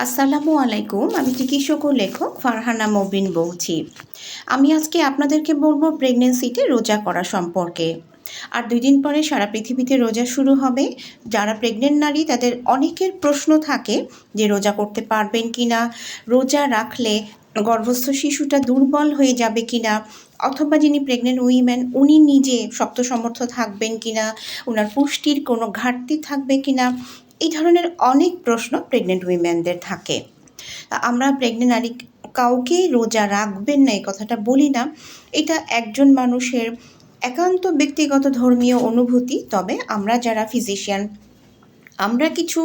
আসসালামু আলাইকুম। আমি চিকিৎসক ও লেখক ফারহানা মবিন বলছি। আমি আজকে আপনাদেরকে বলবো প্রেগন্যান্সিতে রোজা করা সম্পর্কে। আর ২ দিন পরে সারা পৃথিবীতে রোজা শুরু হবে। যারা প্রেগনেন্ট নারী তাদের অনেকের প্রশ্ন থাকে যে রোজা করতে পারবেন কিনা? রোজা রাখলে গর্ভস্থ শিশুটা দুর্বল হয়ে যাবে কিনা? অথবা যিনি প্রেগনেন্ট উইমেন উনি নিজে শক্ত সমর্থ থাকবেন কিনা? উনার পুষ্টির কোনো ঘাটতি থাকবে কিনা? এই ধরনের অনেক প্রশ্ন প্রেগনেন্ট উইমেনদের থাকে। আমরা প্রেগনেন্ট নারী কাউকেই রোজা রাখবেন না এই কথাটা বলি না। এটা একজন মানুষের একান্ত ব্যক্তিগত ধর্মীয় অনুভূতি। তবে আমরা যারা ফিজিশিয়ান আমরা কিছু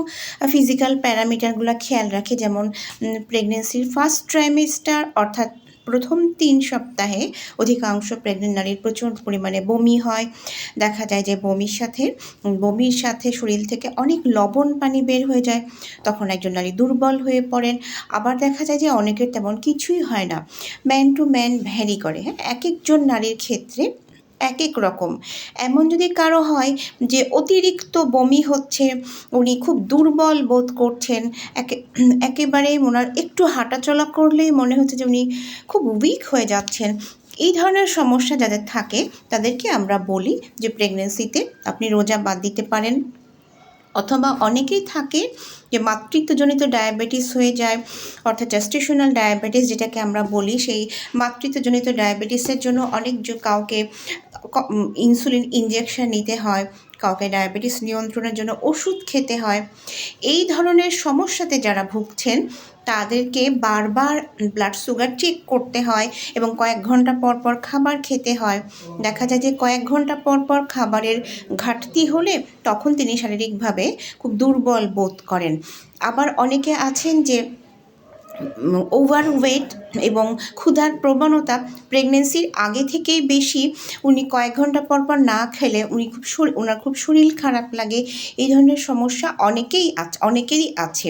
ফিজিক্যাল প্যারামিটারগুলো খেয়াল রাখি, যেমন প্রেগনেন্সির ফার্স্ট ট্রাইমেস্টার অর্থাৎ প্রথম ৩ সপ্তাহে অধিকাংশ প্রেগনেন্ট নারীর প্রচুর পরিমাণে বমি হয়। দেখা যায় যে বমির সাথে শরীর থেকে অনেক লবণ পানি বের হয়ে যায়। তখন একজন নারী দুর্বল হয়ে পড়েন। আবার দেখা যায় যে অনেকের তেমন কিছুই হয় না। ম্যান টু ম্যান ভ্যারি করে, হ্যাঁ? একেকজন নারীর ক্ষেত্রে একেক রকম। এমন যদি কারো হয় যে অতিরিক্ত বমি হচ্ছে, উনি খুব দুর্বল বোধ করছেন, একেবারেই ওনার একটু হাঁটাচলা করলেই মনে হচ্ছে যে উনি খুব উইক হয়ে যাচ্ছেন। এই ধরনের সমস্যা যাদের থাকে তাদেরকে আমরা বলি যে প্রেগন্যান্সিতে আপনি রোজা বাদ দিতে পারেন। অথবা অনেকেই থাকে যে মাতৃত্বজনিত ডায়াবেটিস হয়ে যায়, অর্থাৎ জেস্টেশনাল ডায়াবেটিস যেটাকে আমরা বলি। সেই মাতৃত্বজনিত ডায়াবেটিসের জন্য কাউকে ইনসুলিন ইনজেকশন নিতে হয়, কাউকে ডায়াবেটিস নিয়ন্ত্রণের জন্য ওষুধ খেতে হয়। এই ধরনের সমস্যাতে যারা ভুগছেন তাদেরকে বারবার ব্লাড সুগার চেক করতে হয় এবং কয়েক ঘন্টা পর পর খাবার খেতে হয়। দেখা যায় যে কয়েক ঘন্টা পর পর খাবারের ঘাটতি হলে তখন তিনি শারীরিকভাবে খুব দুর্বল বোধ করেন। আবার অনেকে আছেন যে ওভারওয়েট এবং ক্ষুধার প্রবণতা প্রেগনেন্সির আগে থেকেই বেশি। উনি কয়েক ঘন্টা পর পর না খেলে ওনার খুব শরীর খারাপ লাগে। এই ধরনের সমস্যা অনেকেরই আছে।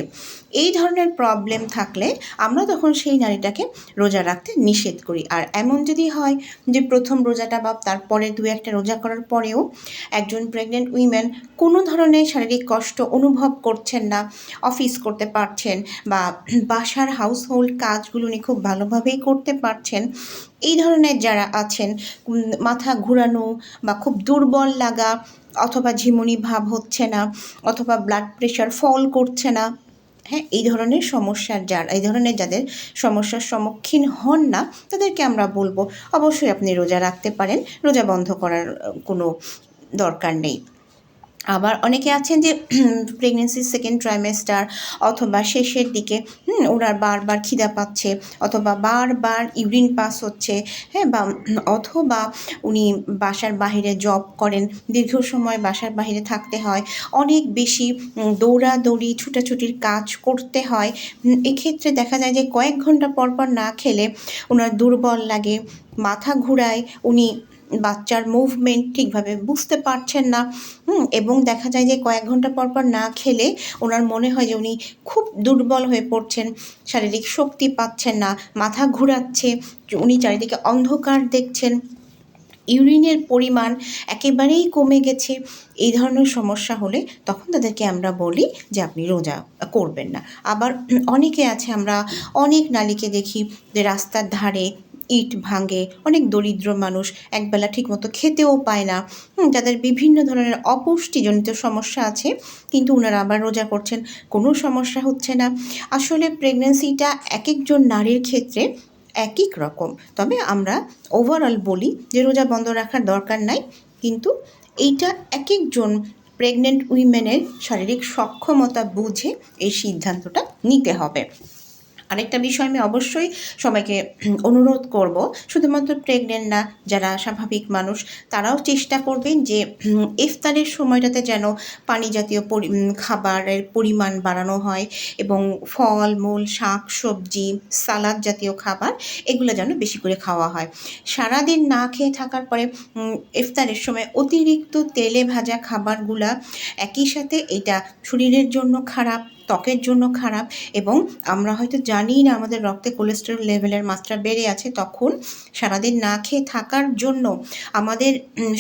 এই ধরনের প্রবলেম থাকলে আমরা তখন সেই নারীটাকে রোজা রাখতে নিষেধ করি। আর এমন যদি হয় যে প্রথম রোজাটা বা তারপরে ২-১টা রোজা করার পরেও একজন প্রেগনেন্ট উইমেন কোনো ধরনের শারীরিক কষ্ট অনুভব করছেন না, অফিস করতে পারছেন বা বাসার হাউসহোল্ড কাজগুলো উনি খুব ভালোভাবেই করতে পারছেন, এই ধরনের যারা আছেন, মাথা ঘুরানো বা খুব দুর্বল লাগা অথবা ঝিমুনি ভাব হচ্ছে না অথবা ব্লাড প্রেশার ফল করছে না, হ্যাঁ, এই ধরনের যাদের সমস্যার সম্মুখীন হন না তাদেরকে আমরা বলবো অবশ্যই আপনি রোজা রাখতে পারেন, রোজা বন্ধ করার কোনো দরকার নেই। আবার অনেকে আছেন যে প্রেগনেন্সির সেকেন্ড ট্রাইমেস্টার অথবা শেষের দিকে ওনার বারবার খিদা পাচ্ছে অথবা বারবার ইউরিন পাস হচ্ছে, হ্যাঁ, বা অথবা উনি বাসার বাহিরে জব করেন, দীর্ঘ সময় বাসার বাহিরে থাকতে হয়, অনেক বেশি দৌড়াদৌড়ি ছুটাছুটির কাজ করতে হয়। এক্ষেত্রে দেখা যায় যে কয়েক ঘন্টা পর পর না খেলে ওনার দুর্বল লাগে, মাথা ঘুরায়, উনি বাচ্চার মুভমেন্ট ঠিকভাবে বুঝতে পারছেন না, এবং দেখা যায় যে কয়েক ঘন্টা পর পর না খেলে ওনার মনে হয় যে উনি খুব দুর্বল হয়ে পড়ছেন, শারীরিক শক্তি পাচ্ছেন না, মাথা ঘুরাচ্ছে, উনি চারিদিকে অন্ধকার দেখছেন, ইউরিনের পরিমাণ একেবারেই কমে গেছে। এই ধরনের সমস্যা হলে তখন তাদেরকে আমরা বলি যে আপনি রোজা করবেন না। আবার অনেকে আছে, আমরা অনেক নারীকে দেখি যে রাস্তার ধারে ইট ভাঙে, অনেক দরিদ্র মানুষ, একবেলা ঠিকমতো খেতেও পায় না, যাদের বিভিন্ন ধরনের অপুষ্টিজনিত সমস্যা আছে, কিন্তু ওনারা আবার রোজা করছেন, কোনো সমস্যা হচ্ছে না। আসলে প্রেগন্যান্সিটা একেকজন নারীর ক্ষেত্রে একেক রকম। তবে আমরা ওভারঅল বলি যে রোজা বন্ধ রাখার দরকার নাই, কিন্তু এইটা একেকজন প্রেগনেন্ট উইমেনের শারীরিক সক্ষমতা বুঝে এই সিদ্ধান্তটা নিতে হবে। আরেকটা বিষয় আমি অবশ্যই সবাইকে অনুরোধ করব, শুধুমাত্র প্রেগনেন্ট না, যারা স্বাভাবিক মানুষ তারাও চেষ্টা করবেন যে ইফতারের সময়টাতে যেন পানি জাতীয় খাবারের পরিমাণ বাড়ানো হয় এবং ফল মূল শাক সবজি সালাদ জাতীয় খাবার এগুলো যেন বেশি করে খাওয়া হয়। সারাদিন না খেয়ে থাকার পরে ইফতারের সময় অতিরিক্ত তেলে ভাজা খাবারগুলা একই সাথে এটা শরীরের জন্য খারাপ, ত্বকের জন্য খারাপ। এবং আমরা হয়তো জানি না আমাদের রক্তে কোলেস্টেরল লেভেলের মাত্রা বেড়ে আছে, তখন সারাদিন না খেয়ে থাকার জন্য আমাদের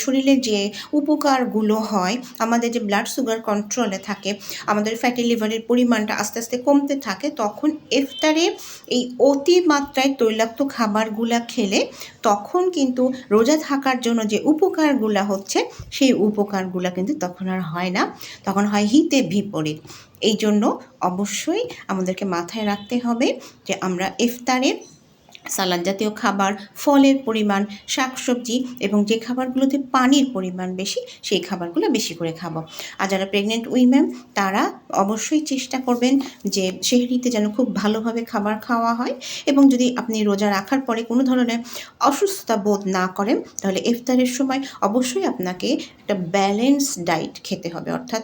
শরীরের যে উপকারগুলো হয়, আমাদের যে ব্লাড সুগার কন্ট্রোলে থাকে, আমাদের ফ্যাটি লিভারের পরিমাণটা আস্তে আস্তে কমতে থাকে, তখন ইফতারে এই অতিমাত্রায় তৈলাক্ত খাবারগুলা খেলে তখন কিন্তু রোজা থাকার জন্য যে উপকারগুলা হচ্ছে সেই উপকারগুলা কিন্তু তখন আর হয় না, তখন হয় হিতে বিপরীত। এই জন্য অবশ্যই আমাদেরকে মাথায় রাখতে হবে যে আমরা ইফতারে সালাদ জাতীয় খাবার, ফলের পরিমাণ, শাকসবজি এবং যে খাবারগুলোতে পানির পরিমাণ বেশি সেই খাবারগুলো বেশি করে খাবো। আর যারা প্রেগনেন্ট উইমেন তারা অবশ্যই চেষ্টা করবেন যে সেহরিতে যেন খুব ভালোভাবে খাবার খাওয়া হয়। এবং যদি আপনি রোজা রাখার পরে কোনো ধরনের অসুস্থতা বোধ না করেন, তাহলে ইফতারের সময় অবশ্যই আপনাকে একটা ব্যালেন্স ডায়েট খেতে হবে। অর্থাৎ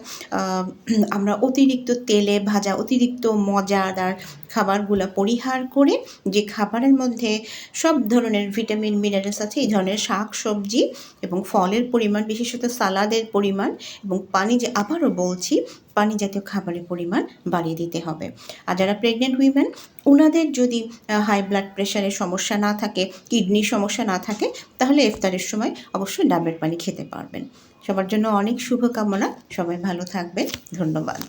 আমরা অতিরিক্ত তেলে ভাজা, অতিরিক্ত মজাদার খাবারগুলো পরিহার করে যে খাবারের মধ্যে সব ধরনের ভিটামিন মিনারেলস আছে, এই ধরনের শাক সবজি এবং ফলের পরিমাণ, বিশেষত সালাদের পরিমাণ এবং পানি, যে আবারও বলছি পানি জাতীয় খাবারের পরিমাণ বাড়িয়ে দিতে হবে। আর যারা প্রেগনেন্ট উইমেন ওনাদের যদি হাই ব্লাড প্রেশারের সমস্যা না থাকে, কিডনির সমস্যা না থাকে, তাহলে ইফতারের সময় অবশ্যই ডাবের পানি খেতে পারবেন। সবার জন্য অনেক শুভকামনা, সবাই ভালো থাকবেন, ধন্যবাদ।